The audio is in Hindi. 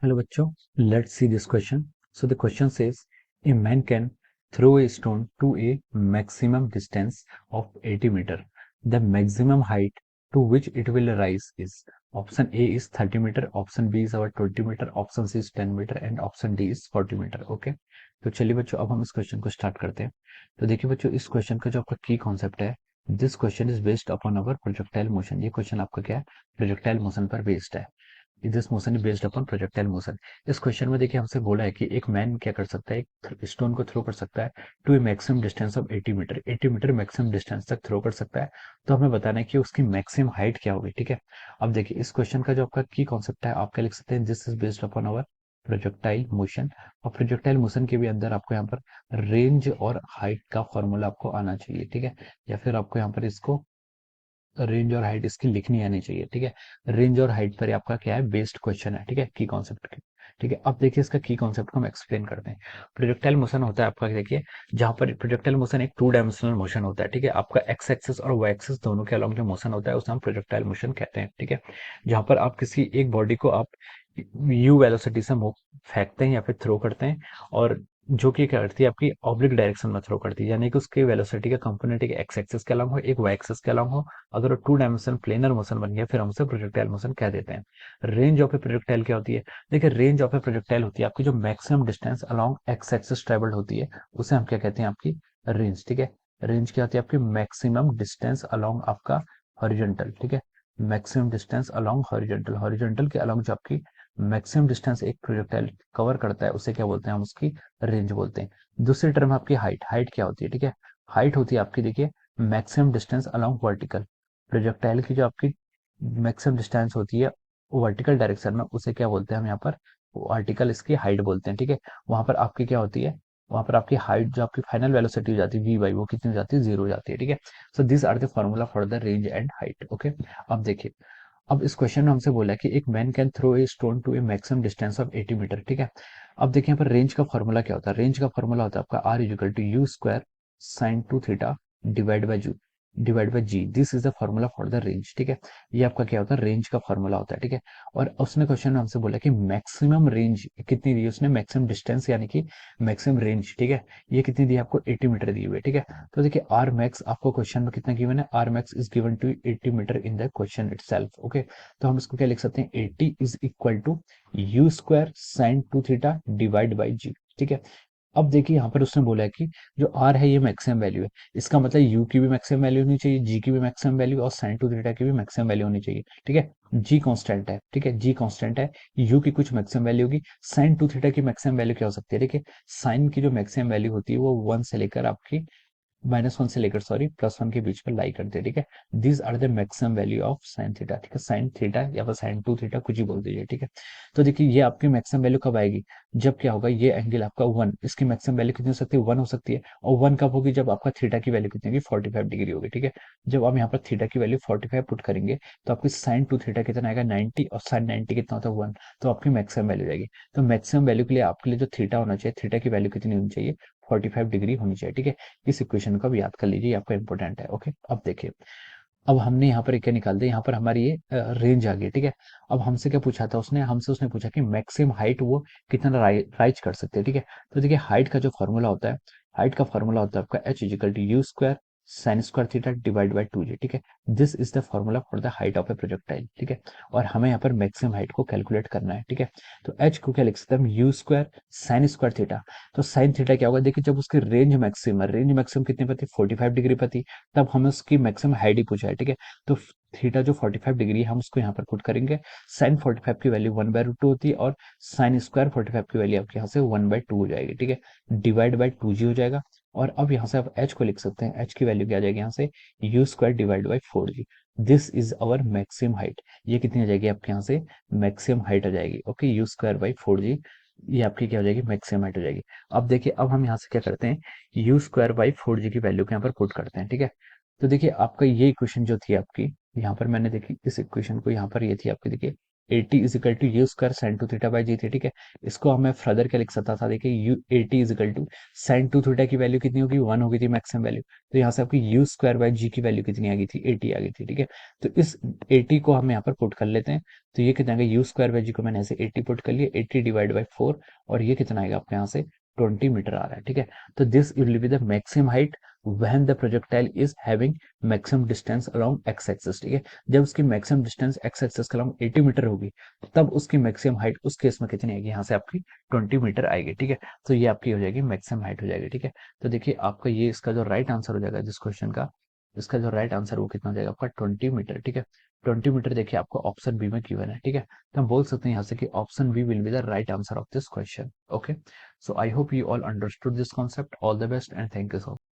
Hello बच्चों, let's see this question. So the question says a man can throw a stone to a maximum distance of 80 meter. The maximum height to which it will rise is option A is 30 meter, option B is about 20 meter, option C is 10 meter and option D is 40 meter. Okay, तो चलिए बच्चों अब हम इस क्वेश्चन को स्टार्ट करते हैं। तो देखिए बच्चों, इस क्वेश्चन का जो आपका की कॉन्सेप्ट है, this question is based upon our projectile motion. ये क्वेश्चन आपका क्या है, प्रोजेक्टाइल मोशन पर बेस्ड है। This motion is based upon projectile motion. इस क्वेश्चन में देखिए हमसे बोला है कि एक मैन क्या कर सकता है, एक स्टोन को थ्रो कर सकता है to a maximum distance of 80 metre. 80 metre maximum distance तक थ्रो कर सकता है। तो हमें बताना है कि उसकी मैक्सिमम हाइट क्या होगी। ठीक है, अब देखिए इस क्वेश्चन का जो आपका की कॉन्सेप्ट है, आप क्या लिख सकते हैं, this is based upon our projectile motion. और प्रोजेक्टाइल मोशन के भी अंदर आपको यहाँ पर रेंज और हाइट का फॉर्मूला आपको आना चाहिए। ठीक है, या फिर आपको यहाँ पर इसको रेंज और हाइट इसकी लिखनी आनी चाहिए। ठीक है, रेंज और हाइट पर आपका क्या है, बेस्ड क्वेश्चन है। ठीक है, की कॉन्सेप्ट की। ठीक है, अब देखिए इसका की कॉन्सेप्ट को हम एक्सप्लेन करते हैं। प्रोजेक्टाइल मोशन होता है आपका, देखिए जहां पर प्रोजेक्टाइल मोशन एक टू डायमेंशनल मोशन होता है। ठीक है, आपका एक्स एक्सिस और वाई एक्सिस दोनों के अलॉन्ग जो मोशन होता है उसे हम प्रोजेक्टाइल मोशन कहते हैं। ठीक है, जहां पर आप किसी एक बॉडी को आप यू वेलोसिटी से फेंकते हैं या फिर थ्रो करते हैं, और जो कि क्या करती है, आपकी ऑब्लिक डायरेक्शन में थ्रो करती है, यानी कि उसके वेलोसिटी का कंपोनेंट एक एक्स एक्सिस के अलॉन्ग हो, एक वाई एक्सिस के अलॉन्ग हो। अगर वो टू डायमेंशनल प्लेनर मोशन बन गया फिर हम उसे प्रोजेक्टाइल मोशन कह देते हैं। रेंज ऑफ ए प्रोजेक्टाइल क्या होती है, देखिए रेंज ऑफ ए प्रोजेक्टाइल होती है आपकी जो maximum distance along x axis travelled होती है, उसे हम क्या कहते हैं, आपकी रेंज। ठीक है, रेंज क्या होती है, आपकी मैक्सिमम डिस्टेंस अलॉन्ग आपका हॉरिजॉन्टल। ठीक है, maximum distance along horizontal, horizontal के अलॉन्ग जो आपकी मैक्सिमम डिस्टेंस एक प्रोजेक्टाइल कवर करता है उसे क्या बोलते हैं, हम उसकी रेंज बोलते हैं। दूसरी टर्म आपकी हाइट। हाइट क्या होती है, ठीक है, हाइट होती है आपकी, देखिए maximum distance along vertical. Projectile की जो आपकी मैक्सिमम डिस्टेंस होती है वर्टिकल डायरेक्शन में, उसे क्या बोलते हैं हम यहाँ पर, वर्टिकल इसकी हाइट बोलते हैं। ठीक है, वहां पर आपकी क्या होती है, वहां पर आपकी हाइट जो आपकी फाइनल वेलोसिटी हो जाती है वी बाई, वो कितनी हो जाती है, 0 हो जाती है। ठीक है, so this are the formula for the range and height. Okay, अब देखिए, अब इस क्वेश्चन में हमसे बोला है कि एक man can throw a stone to a maximum distance of 80 metre. ठीक है, अब देखिए यहाँ पर रेंज का फॉर्मूला क्या होता है, रेंज का फॉर्मूला होता है आपका r is equal to you square sine two theta divide by g. This is the formula for the range. ठीक है, ये आपका क्या होता है, रेंज का फॉर्मूला होता है। ठीक है, और उसने क्वेश्चन में हमसे बोला कि मैक्सिमम रेंज कितनी दी है, उसने मैक्सिमम डिस्टेंस यानी कि मैक्सिमम रेंज, ठीक है, ये कितनी दी है आपको, 80 मीटर दी हुई है। ठीक है, तो देखिए आर मैक्स आपको क्वेश्चन में कितना गिवन है, R max is given to 80 meter in the question itself. Okay, तो हम इसको क्या लिख सकते हैं, 80 is equal to you square sine two theta divide by G. ठीक है, अब देखिए यहाँ पर उसने बोला है कि जो आर है ये मैक्सिमम वैल्यू है, इसका मतलब यू की भी मैक्सिमम वैल्यू होनी चाहिए, जी की भी मैक्सिमम वैल्यू और साइन टू थीटा की भी मैक्सिमम वैल्यू होनी चाहिए। ठीक है, जी कांस्टेंट है। ठीक है, जी कांस्टेंट है, यू की कुछ मैक्सिमम वैल्यू होगी, साइन टू थीटा की मैक्सिमम वैल्यू क्या हो सकती है, देखिए साइन की जो मैक्सिमम वैल्यू होती है वो 1 से लेकर आपकी -1 से लेकर सॉरी +1 के बीच में लाई करते हैं। ठीक है, these are the maximum value of sine theta. ठीक है, साइन थीटा या फिर साइन टू थीटा कुछ ही बोल दीजिए। ठीक है, तो देखिए ये आपकी मैक्सिमम वैल्यू कब आएगी, जब क्या होगा, ये एंगल आपका 1, इसकी मैक्सिमम वैल्यू कितनी हो सकती है, 1 हो सकती है। और 1 कब होगी, जब आपका थीटा की वैल्यू कितनी होगी, 45 डिग्री होगी। ठीक है, जब आप यहाँ पर थीटा की वैल्यू 45 पुट करेंगे तो आपकी साइन टू थीटा कितना आएगा, 90, और साइन 90 कितना होता है, 1, तो आपकी मैक्सिमम वैल्यू जाएगी। तो मैक्सिमम वैल्यू के लिए आपके लिए जो थीटा होना चाहिए, थीटा की वैल्यू कितनी होनी चाहिए, 45 डिग्री होनी चाहिए। ठीक है, इस इक्वेशन को अब याद कर लीजिए, ये आपका इंपॉर्टेंट है। ओके, अब देखिए, अब हमने यहाँ पर क्या निकाल दिया, यहाँ पर हमारी ये रेंज आ गई। ठीक है, अब हमसे क्या पूछा था उसने, हमसे उसने पूछा कि मैक्सिमम हाइट वो कितना राइज कर सकते हैं। ठीक है, तो देखिए हाइट का जो फॉर्मूला होता है, हाइट का फॉर्मूला होता है आपका h is equal to you square sine square theta divide by 2 g. ठीक है, this is the formula for the height of a projectile. ठीक है, और हमें यहाँ पर मैक्सिमम हाइट को कैलकुलेट करना है। ठीक है, तो एच को क्या लिख सकते हैं हम, you square sine square theta. तो साइन थीटा क्या होगा, देखिए जब उसकी रेंज मैक्सिमम कितने पर थी, 45 डिग्री पर थी, तब हमें उसकी मैक्सिमम हाइट ही पूछा है। ठीक है, तो थीटा जो 45 डिग्री है हम उसको यहाँ पर पुट करेंगे, साइन 45 की वैल्यू 1/√2 होती है, और साइन स्क्वायर 45 की वैल्यू आपके यहाँ से 1/2 हो जाएगी। ठीक है, डिवाइड बाई 2g हो जाएगा, और अब यहाँ से आप h को लिख सकते हैं, h की वैल्यू क्या आ जाएगी यहाँ से, you square divide by 4g। This is our maximum height, ये कितनी आ जाएगी आपके यहाँ से, मैक्सिमम हाइट आ जाएगी। Okay, you square by 4g, ये आपकी क्या हो जाएगी, मैक्सिमम हाइट हो जाएगी। अब देखिए, अब हम यहाँ से क्या करते हैं, यू स्क्वायर बाई 4g की वैल्यू को यहाँ पर पुट करते हैं। ठीक है, तो देखिए आपका ये इक्वेशन जो थी आपकी, यहाँ पर मैंने देखी इस इक्वेशन को, यहाँ पर ये थी आपकी, देखिए 80 is equal to you square sine two theta by G थी, ठीक है। इसको हमें फर्दर क्या लिख सकता था, देखिए u 80 is equal to sine two theta की वैल्यू कितनी होगी, 1 हो गई थी मैक्सिमम वैल्यू, तो यहाँ से आपकी यू स्क्वायर बाई जी की वैल्यू कितनी आ गई थी, 80 आ गई थी, ठीक है। तो इस 80 को हम यहाँ पर पुट कर लेते हैं, तो ये कितना आएगा, यू स्क्वायर बाई जी को मैंने ऐसे 80 पुट कर लिया, 80 डिवाइड बाई 4, और ये कितना आएगा आपके यहाँ से 20 मीटर आ रहा है, ठीक है। तो this will be the maximum height when the projectile is having maximum distance along x axis, ठीक है। जब उसकी मैक्सिमम डिस्टेंस x एक्सिस के along 80 मीटर होगी, तब उसकी मैक्सिमम हाइट उस केस में कितनी आएगी, यहाँ से आपकी 20 मीटर आएगी, ठीक है। तो ये आपकी हो जाएगी मैक्सिमम हाइट हो जाएगी, ठीक है। तो देखिए आपका ये इसका जो राइट आंसर हो जाएगा जिस क्वेश्चन का, इसका जो राइट आंसर वो कितना हो जाएगा आपका 20 मीटर, ठीक है। 20 मीटर देखिए आपको ऑप्शन बी में गिवन है, ठीक है। तो हम बोल सकते हैं यहाँ से कि option b will be the right answer of this question. Okay, so I hope you all understood this concept. All the best and thank you so much.